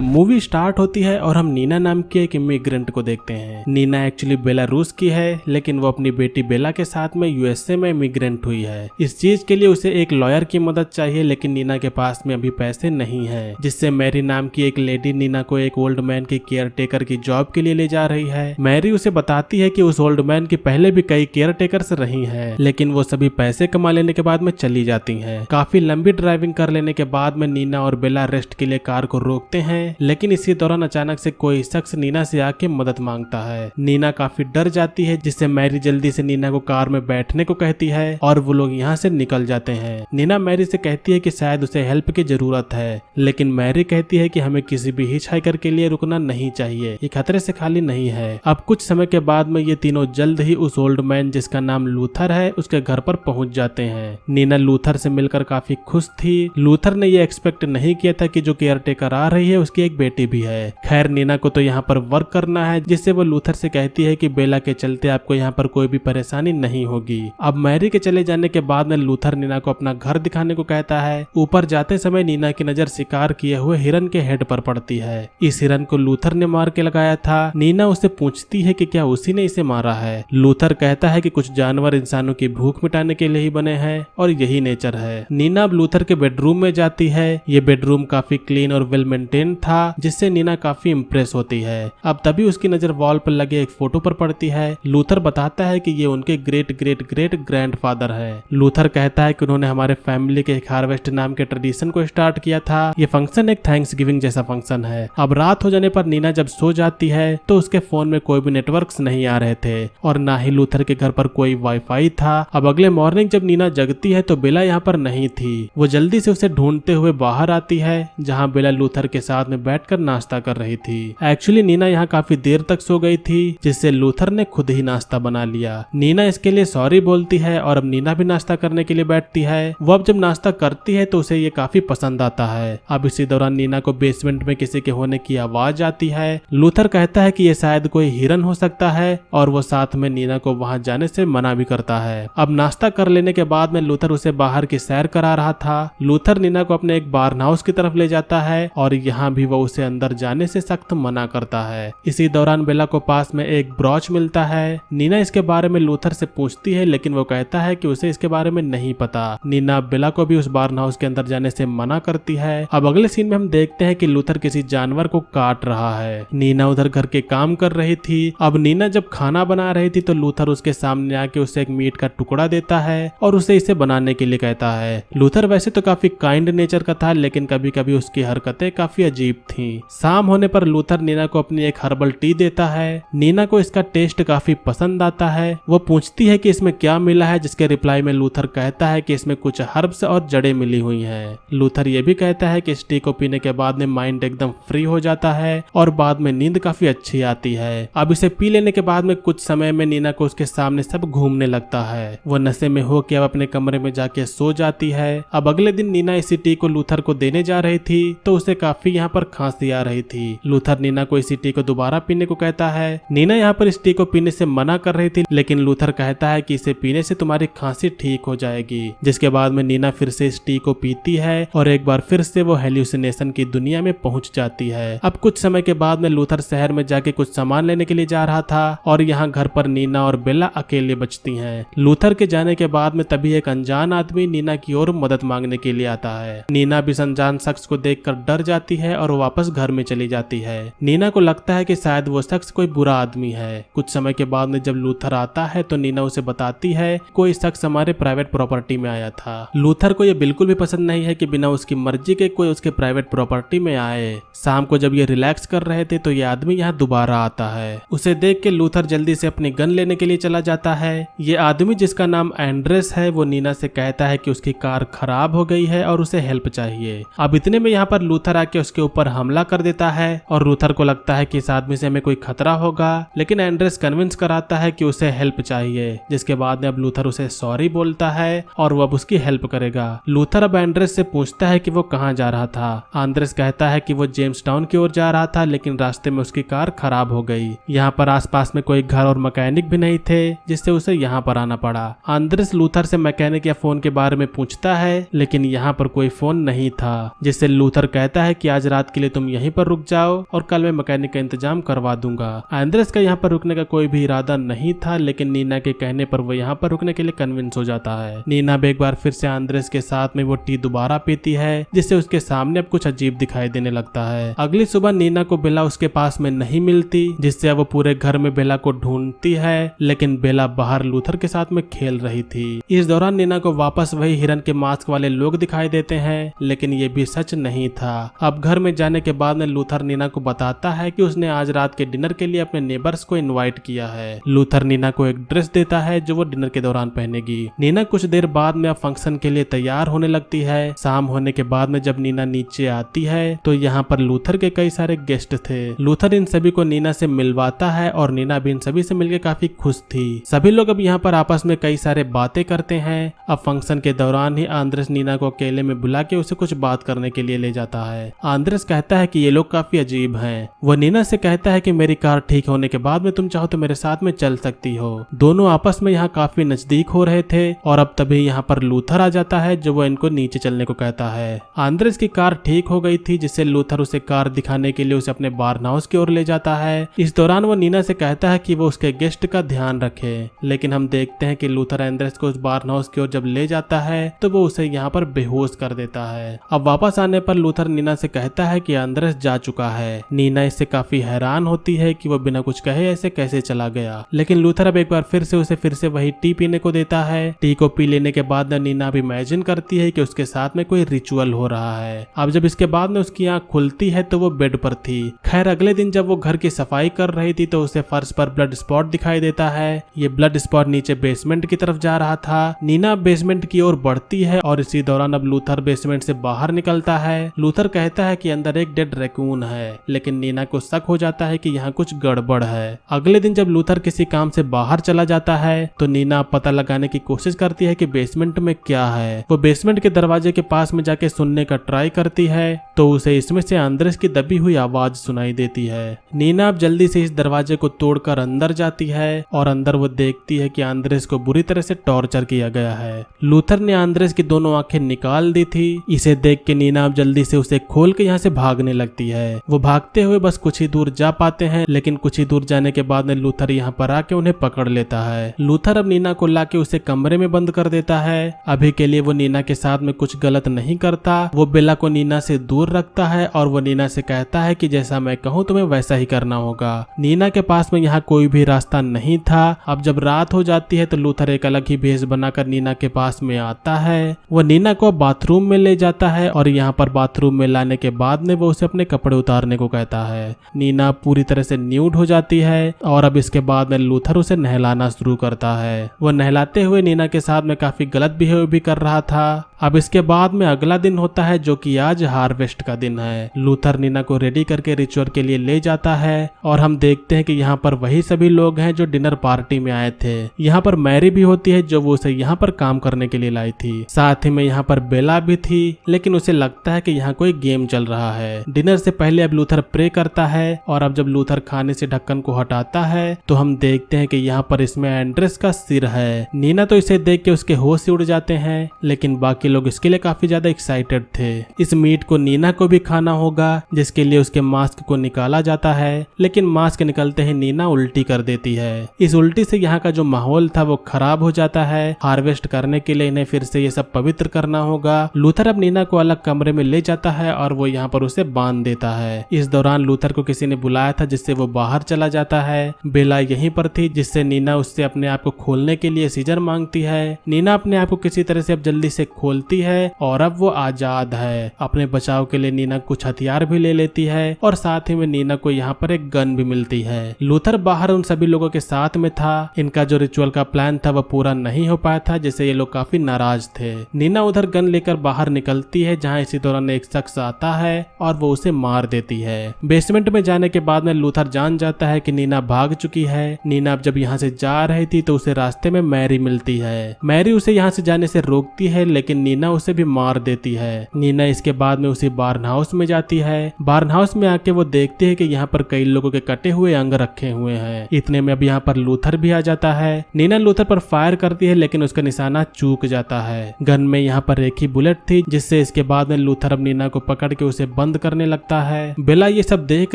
Movie start होती है और हम नीना नाम की एक इमिग्रेंट को देखते हैं। नीना एक्चुअली बेलारूस की है, लेकिन वो अपनी बेटी बेला के साथ में यूएसए में इमिग्रेंट हुई है। इस चीज के लिए उसे एक लॉयर की मदद चाहिए, लेकिन नीना के पास में अभी पैसे नहीं है, जिससे मैरी नाम की एक लेडी नीना को एक ओल्ड मैन की केयर टेकर की जॉब के लिए ले जा रही है। मैरी उसे बताती है कि उस ओल्ड मैन की पहले भी कई केयर टेकर्स रही हैं, लेकिन वो सभी पैसे कमा लेने के बाद में चली जाती हैं। काफी लंबी ड्राइविंग कर लेने के बाद में नीना और बेला रेस्ट के लिए कार को रोकते हैं, लेकिन इसी दौरान अचानक से कोई शख्स नीना से आके मदद मांगता है। नीना काफी डर जाती है, जिससे मैरी जल्दी से नीना को कार में बैठने को कहती है और वो लोग यहाँ से निकल जाते हैं। नीना मैरी से कहती है कि शायद उसे हेल्प की जरूरत है, लेकिन मैरी कहती है कि हमें किसी भी हिचहाइकर के लिए रुकना नहीं चाहिए, ये खतरे से खाली नहीं है। अब कुछ समय के बाद में ये तीनों जल्द ही उस ओल्ड मैन जिसका नाम लूथर है उसके घर पर पहुंच जाते हैं। नीना लूथर से मिलकर काफी खुश थी। लूथर ने ये एक्सपेक्ट नहीं किया था कि जो केयर टेकर आ रही है उसकी एक बेटी भी है। खैर नीना को तो यहाँ पर वर्क करना है, जिससे वो लूथर से कहती है कि बेला के चलते आपको यहाँ पर कोई भी परेशानी नहीं होगी। अब मैरी के चले जाने के बाद में लूथर नीना को अपना घर दिखाने को कहता है। ऊपर जाते समय नीना की नजर शिकार किए हुए हिरन के हेड पर पड़ती है। इस हिरन को लूथर ने मार के लगाया था। नीना उससे पूछती है कि क्या उसी ने इसे मारा है। लूथर कहता है कि कुछ जानवर इंसानों की भूख मिटाने के लिए ही बने हैं और यही नेचर है। नीना अब लूथर के बेडरूम में जाती है। ये बेडरूम काफी क्लीन और वेल मेंटेन था, जिससे नीना काफी इम्प्रेस होती है। अब तभी उसकी नजर वॉल पर लगे एक फोटो पर पड़ती है। लूथर बताता है कि ये उनके ग्रेट ग्रेट ग्रेट ग्रैंडफादर है। लूथर कहता है कि उन्होंने हमारे फैमिली के एक हार्वेस्ट नाम के ट्रेडिशन को स्टार्ट किया था। ये फंक्शन एक थैंक्स गिविंग जैसा फंक्शन है। अब रात हो जाने पर नीना जब सो जाती है तो उसके फोन में कोई भी नेटवर्क्स नहीं आ रहे थे और ना ही लूथर के घर पर कोई वाईफाई था। अब अगले मॉर्निंग जब नीना जगती है तो बेला यहाँ पर नहीं थी। वो जल्दी से उसे ढूंढते हुए बाहर आती है, जहाँ बेला लूथर के साथ में बैठकर नाश्ता कर रही थी। एक्चुअली नीना यहाँ काफी देर तक सो गई थी, जिससे लूथर ने खुद ही नाश्ता बना लिया। नीना इसके लिए सॉरी बोलती है और अब नीना भी नाश्ता करने के लिए बैठती है। वो अब जब नाश्ता करती है तो उसे ये काफी पसंद आता है। अब इसी दौरान नीना को बेसमेंट में किसी के होने की आवाज आती है। लूथर कहता है कि ये शायद कोई हिरन हो सकता है और वो साथ में नीना को वहां जाने से मना भी करता है। अब नाश्ता कर लेने के बाद में लूथर उसे बाहर की सैर करा रहा था। लूथर नीना को अपने एक बार्न हाउस की तरफ ले जाता है और यहाँ भी वो उसे अंदर जाने से सख्त मना करता है। इसी दौरान बेला को पास में एक ब्रॉच मिलता है। नीना इसके बारे में लूथर से पूछती है, लेकिन वो कहता है कि उसे इसके बारे में नहीं पता। नीना बेला को भी उस बार्न हाउस के अंदर जाने से मना करती है। अब अगले सीन में हम देखते हैं कि लूथर किसी जानवर को काट रहा है। नीना उधर घर के काम कर रही थी। अब नीना जब खाना बना रही थी तो लूथर उसके सामने आके उसे एक मीट का टुकड़ा देता है और उसे इसे बनाने के लिए कहता है। लूथर वैसे तो काफी काइंड नेचर का था, लेकिन कभी कभी उसकी हरकतें काफी अजीब थीं। शाम होने पर लूथर नीना को अपनी एक हर्बल टी देता है। नीना को इसका टेस्ट काफी पसंद आता है। वो पूछती है कि इसमें क्या मिला है, जिसके रिप्लाई में लूथर कहता है कि इसमें कुछ हर्ब्स और जड़ें मिली हुई हैं। लूथर ये भी कहता है कि इस टी को पीने के बाद में माइंड एकदम फ्री हो जाता है और बाद में नींद काफी अच्छी आती है। अब इसे पी लेने के बाद में कुछ समय में नीना को उसके सामने सब घूमने लगता है। वो नशे में हो के अब अपने कमरे में जाके सो जाती है। अब अगले दिन नीना इसी टी को लूथर को देने जा रही थी तो उसे काफी यहाँ पर खांसी आ रही थी। लूथर नीना को इसी टी को दोबारा पीने को कहता है। नीना यहाँ पर इस टी को पीने से मना कर रही थी, लेकिन लूथर कहता है कि इसे पीने से तुम्हारी खांसी ठीक हो जाएगी। जिसके बाद में नीना फिर से इस टी को पीती है और एक बार फिर से वो हेल्यूसिनेशन की दुनिया में पहुंच जाती है। अब कुछ समय के बाद में लूथर शहर में जाके कुछ सामान लेने के लिए जा रहा था और यहाँ घर पर नीना और बेला अकेले बचती हैं। लूथर के जाने के बाद में तभी एक अनजान आदमी नीना की ओर मदद मांगने के लिए आता है। नीना भी अनजान शख्स को देखकर डर जाती है और वापस घर में चली जाती है। नीना को लगता है कि शायद वो शख्स कोई बुरा आदमी है। कुछ समय के बाद में जब लूथर आता है तो नीना उसे बताती है कोई शख्स हमारे प्राइवेट प्रॉपर्टी में आया था। लूथर को ये बिल्कुल भी पसंद नहीं है कि बिना उसकी मर्जी के कोई उसके प्राइवेट प्रॉपर्टी में आए। शाम को जब ये रिलैक्स कर रहे थे तो ये आदमी यहाँ दोबारा आता है। उसे देख के लूथर जल्दी से अपनी गन लेने के लिए चला जाता है। ये आदमी जिसका नाम एंड्रेस है वो नीना से कहता है कि उसकी कार खराब हो गई है और उसे हेल्प चाहिए। अब इतने में यहाँ पर लूथर आके उसके ऊपर हमला कर देता है और लूथर को लगता है कि इस आदमी से हमें कोई खतरा होगा, लेकिन एंड्रेस कन्विंस कराता है कि उसे हेल्प चाहिए। जिसके बाद में अब लूथर उसे सॉरी बोलता है और वो अब उसकी हेल्प करेगा। लूथर अब एंड्रेस से पूछता है कि वो कहाँ जा रहा था। एंड्रेस कहता है कि वो जेम्स टाउन की ओर जा रहा था, लेकिन रास्ते में उसकी कार खराब हो गई। यहाँ पर आसपास में कोई घर और मैकेनिक भी नहीं थे, जिससे उसे यहाँ पर आना पड़ा। एंड्रेस लूथर से मैकेनिक या फोन के बारे में पूछता है, लेकिन यहाँ पर कोई फोन नहीं था, जिससे लूथर कहता है कि आज रात के लिए तुम यहीं पर रुक जाओ और कल मैं मैकेनिक का इंतजाम करवा दूंगा। आंद्रेस का यहाँ पर रुकने का कोई भी इरादा नहीं था, लेकिन नीना के कहने पर वो यहाँ पर रुकने के लिए कन्विंस हो जाता है। नीना एक बार फिर से आंद्रेस के साथ में वो टी दोबारा पीती है, जिससे उसके सामने अब कुछ अजीब दिखाई देने लगता है। अगली सुबह नीना को बेला उसके पास में नहीं मिलती, जिससे वो पूरे घर में बेला को ढूंढती है, लेकिन बेला बाहर लूथर के साथ में खेल रही थी। इस दौरान नीना को वापस वही हिरन के मास्क वाले लोग दिखाई देते हैं, लेकिन ये भी सच नहीं था। अब घर में जाने के बाद में लूथर नीना को बताता है कि उसने आज रात के डिनर के लिए अपने नेबर्स को इनवाइट किया है। लूथर नीना को एक ड्रेस देता है जो वो डिनर के दौरान पहनेगी। नीना कुछ देर बाद में अब फंक्शन के लिए तैयार होने लगती है। शाम होने के बाद में जब नीना नीचे आती है तो यहाँ पर लूथर के कई सारे गेस्ट थे। लूथर इन सभी को नीना से मिलवाता है और नीना भी इन सभी से मिलकर काफी खुश थी। सभी लोग अब यहाँ पर आपस में कई सारे बातें करते हैं। अब फंक्शन के दौरान ही आंद्रेस नीना को अकेले में बुला के उसे कुछ बात करने के लिए ले जाता है। आंद्रेस कहता है कि ये लोग काफी अजीब हैं। वो नीना से कहता है कि मेरी कार ठीक होने के बाद में तुम चाहो तो मेरे साथ में चल सकती हो। दोनों आपस में यहाँ काफी नजदीक हो रहे थे और अब तभी यहाँ पर लूथर आ जाता है जो वो इनको नीचे चलने को कहता है। आंद्रेस की कार ठीक हो गई थी, जिससे लूथर उसे कार दिखाने के लिए उसे अपने बार्न हाउस की ओर ले जाता है। इस दौरान वो नीना से कहता है कि वो उसके गेस्ट का ध्यान रखे, लेकिन हम देखते हैं कि लूथर आंद्रेस को उस बार्न हाउस की ओर जब ले जाता है तो वो उसे यहाँ पर बेहोश कर देता है। अब वापस आने पर लूथर नीना से कहता है कि आंद्रेस जा चुका है। नीना इससे काफी हैरान होती है कि वो बिना कुछ कहे ऐसे कैसे चला गया, लेकिन लूथर अब एक बार फिर से उसे वही टी पीने को देता है। टी को पी लेने के बाद नीना भी इमेजिन करती है कि उसके साथ में कोई रिचुअल हो रहा है। अब जब इसके बाद में उसकी आंख खुलती है तो वो बेड पर थी। खैर अगले दिन जब वो घर की सफाई कर रही थी तो उसे फर्श पर ब्लड स्पॉट दिखाई देता है। ये ब्लड स्पॉट नीचे बेसमेंट की तरफ जा रहा था। नीना बेसमेंट की ओर बढ़ती है और इसी दौरान अब लूथर बेसमेंट से बाहर निकलता है। लूथर कहता है कि अंदर एक डेड रैकून है, लेकिन नीना को शक हो जाता है कि यहाँ कुछ गड़बड़ है। अगले दिन जब लूथर किसी काम से बाहर चला जाता है तो नीना पता लगाने की कोशिश करती है कि बेसमेंट में क्या है। वो बेसमेंट के दरवाजे के पास में जाके सुनने का ट्राई करती है तो उसे इसमें से आंद्रेस की दबी हुई आवाज सुनाई देती है। नीना अब जल्दी से इस दरवाजे को तोड़कर अंदर जाती है और अंदर वो देखती है कि आंद्रेस को बुरी तरह से टॉर्चर किया गया है। लूथर ने आंद्रेस की दोनों आंखें निकाल दी थी। इसे देख के नीना अब जल्दी से उसे खोल के यहाँ से भागने लगती है। वो भागते हुए बस कुछ ही दूर जा पाते हैं, लेकिन कुछ ही दूर जाने के बाद में लूथर यहाँ पर आके उन्हें पकड़ लेता है। लूथर अब नीना को लाके उसे कमरे में बंद कर देता है। अभी के लिए वो नीना के साथ में कुछ गलत नहीं करता। वो बेला को नीना से दूर रखता है और वो नीना से कहता है कि जैसा मैं कहूँ तुम्हें वैसा ही करना होगा। नीना के पास में यहाँ कोई भी रास्ता नहीं था। अब जब रात हो जाती है तो लूथर एक अलग ही भेष बनाकर नीना के पास में आता है। वो नीना को बाथरूम में ले जाता है और यहाँ पर बाथरूम में लाने के बाद में वो उसे अपने कपड़े उतारने को कहता है। नीना पूरी तरह से न्यूड हो जाती है और अब इसके बाद में लूथर उसे नहलाना शुरू करता है। वो नहलाते हुए नीना के साथ में काफी गलत बिहेव भी कर रहा था। अब इसके बाद में अगला दिन होता है जो कि आज हार्वेस्ट का दिन है। लूथर नीना को रेडी करके रिचुअल के लिए ले जाता है और हम देखते हैं कि यहाँ पर वही सभी लोग हैं जो डिनर पार्टी में आए थे। यहाँ पर मैरी भी होती है जो वो उसे यहाँ पर काम करने के लिए लाई थी। साथ ही में यहाँ पर बेला भी थी, लेकिन उसे लगता है कि यहाँ कोई गेम चल रहा है। डिनर से पहले अब लूथर प्रे करता है और अब जब लूथर खाने से ढक्कन को हटाता है तो हम देखते हैं कि यहाँ पर इसमें एंड्रेस का सिर है। नीना तो इसे देख के उसके होश से उड़ जाते हैं, लेकिन बाकी लोग इसके लिए काफी ज्यादा एक्साइटेड थे। इस मीट को नीना को भी खाना होगा, जिसके लिए उसके मास्क को निकाला जाता है, लेकिन मास्क निकलते ही नीना उल्टी कर देती है। इस उल्टी से यहाँ का जो माहौल था वो खराब हो जाता है। हार्वेस्ट करने के लिए इन्हें फिर से ये सब पवित्र करना होगा। लूथर अब नीना को अलग कमरे में ले जाता है और वो यहाँ पर उसे बांध देता है। इस दौरान लूथर को किसी ने बुलाया था, जिससे वो बाहर चला जाता है। बेला यहीं पर थी, जिससे नीना उससे अपने आप को खोलने के लिए सीजर मांगती है। नीना अपने आप को किसी तरह से अब जल्दी से खोलती है और अब वो आजाद है। अपने बचाव के लिए नीना कुछ हथियार भी ले लेती है और साथ ही में नीना को यहाँ पर एक गन भी मिलती है। लूथर बाहर उन सभी लोगों के साथ में था। इनका जो रिचुअल का प्लान था वो पूरा नहीं हो पाया था, जिससे ये लोग काफी नाराज थे। नीना उधर गन लेकर बाहर निकलती है, जहाँ इसी दौरान एक शख्स आता है और वो उसे मार देती है। बेसमेंट में जाने के बाद में लूथर जान जाता है कि नीना भाग चुकी है। नीना अब जब यहाँ से जा रही थी तो उसे रास्ते में मैरी मिलती है। मैरी उसे यहाँ से जाने से रोकती है, लेकिन नीना उसे भी मार देती है। नीना इसके बाद में उसी बार्न हाउस में जाती है। बार्न हाउस में आके वो देखती है कि यहाँ पर कई लोगों के कटे हुए अंग रखे हुए हैं। इतने में अब यहाँ पर लूथर भी आ जाता है। नीना लूथर पर फायर करती है, लेकिन उसका निशाना चूक जाता है। गन में यहाँ पर एक ही बुलेट थी, जिससे इसके बाद में लूथर अब नीना को पकड़ के उसे बंद बंद करने लगता है। बेला ये सब देख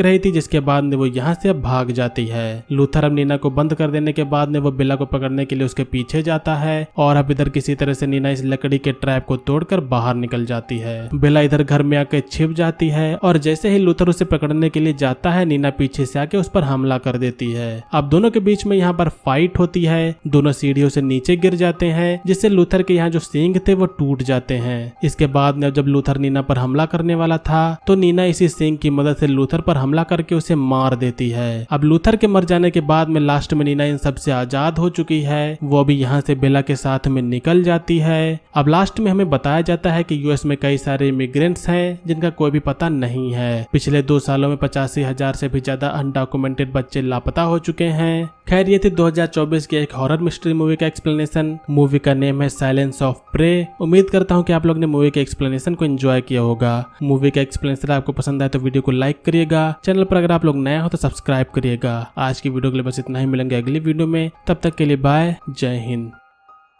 रही थी, जिसके बाद में वो यहाँ से अब भाग जाती है। लूथर अब नीना को बंद कर देने के बाद में वो बेला को पकड़ने के लिए उसके पीछे जाता है और अब इधर किसी तरह से नीना इस लकड़ी के ट्रैप को तोड़कर बाहर निकल जाती है। बेला इधर घर में आके छिप जाती है और जैसे ही लूथर उसे पकड़ने के लिए जाता है, नीना पीछे से आके उस पर हमला कर देती है। अब दोनों के बीच में यहाँ पर फाइट होती है। दोनों सीढ़ियों से नीचे गिर जाते हैं, जिससे लूथर के यहाँ जो सींग थे वो टूट जाते हैं। इसके बाद में जब लूथर नीना पर हमला करने वाला था तो नीना इसी सींग की मदद से लूथर पर हमला करके उसे मार देती है। अब लूथर के मर जाने के बाद में लास्ट में नीना इन सबसे आजाद हो चुकी है। वो अभी यहाँ से बेला के साथ में निकल जाती है। अब लास्ट में हमें बताया जाता है कि यूएस में कई सारे इमिग्रेंट्स हैं जिनका कोई भी पता नहीं है। पिछले 2 सालों में 85,000 से भी ज्यादा अनडॉक्यूमेंटेड बच्चे लापता हो चुके हैं। खैर ये थी 2024 की एक हॉरर मिस्ट्री मूवी का एक्सप्लेनेशन। मूवी का नेम है साइलेंस ऑफ प्रे। उम्मीद करता हूँ कि आप लोग ने मूवी के एक्सप्लेनेशन को एंजॉय किया होगा। मूवी का एक्सप्लेनेशन आपको पसंद आए तो वीडियो को लाइक करिएगा। चैनल पर अगर आप लोग नया हो तो सब्सक्राइब करिएगा। आज की वीडियो के लिए बस इतना ही, मिलेंगे अगली वीडियो में। तब तक के लिए बाय, जय हिंद।